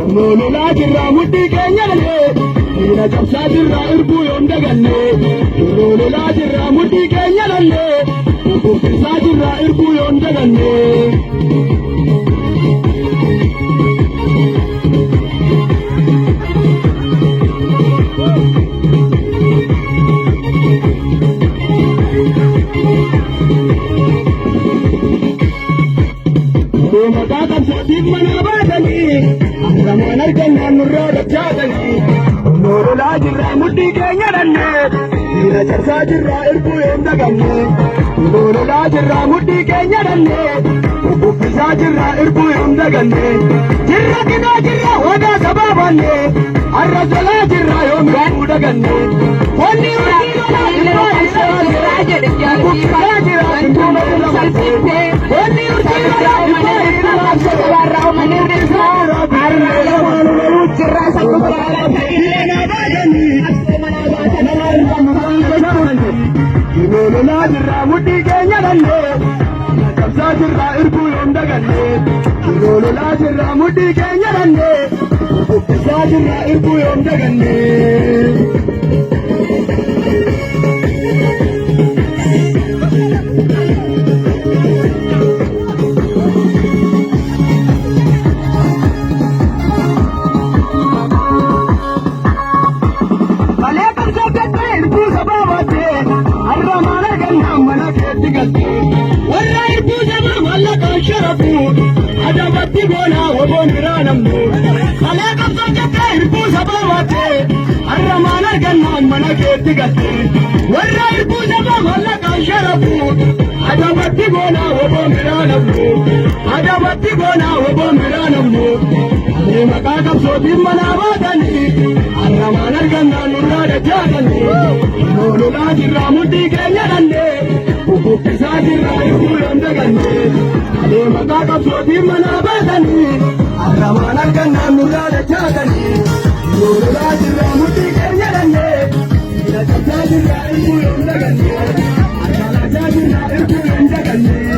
Lolaa jirraa mudhii keenya galee miira cabsaa jirraa irbuu yoom daganne. Lolaa jirraa mudhii keenya galee bubbisa jirraa irbuu yoom daganne. Maqaa qabsootiif mana baatanii ramaan argannaan nurraa dachaatanii. Lolaa jirraa mudhii keenya dhannee miira cabsaa jirraa irbuu yoom daganne. Lolaa jirraa mudhii keenya dhannee bubbisaa jirraa irbuu yoom daganne. Jirra kinoo jirra wadaa sabaabanne har'a jolaa jirraa yoom irbuu daganne. Wanni urjii lolaa irraa isaa jirraa jedhe bubbisaa jirraa irbuu yoom daganne. Wanni urjii lolaa Lolaa jirraa mudhii keenya dhannee cabsaa jirraa irbuu yoom daganne. Lolaa jirraa mudhii keenya dhannee bubbisaa jirraa irbuu yoom daganne. Warra irbuu sabaa mallaqaan sharafu adabatti boonaa woboon biraa namnu. Kalee qabsoo jettee irbuu sabaa waattee har'a maal argannaan mana keetti galte. Warra irbuu sabaa mallaqaan sharafu adabatti boonaa woboon biraa namnu. Adabatti boonaa woboon biraa namnu. Kalee maqaa qabsootiin manaa baatanii har'a maal argannaan nurraa dachaatanii. Lolaa jirraa mudhii keenya dhannee bubbisaa jirraa irbuu yoom daganne. Kalee maqaa qabsootiin manaa baatanii har'a maal argannaan nurraa dachaatanii. Lolaa jirraa mudhii keenya dhannee miira cabsaa jirraa irbuu yoom daganne. Har'a lachaa jirraa irbuu yoom daganne.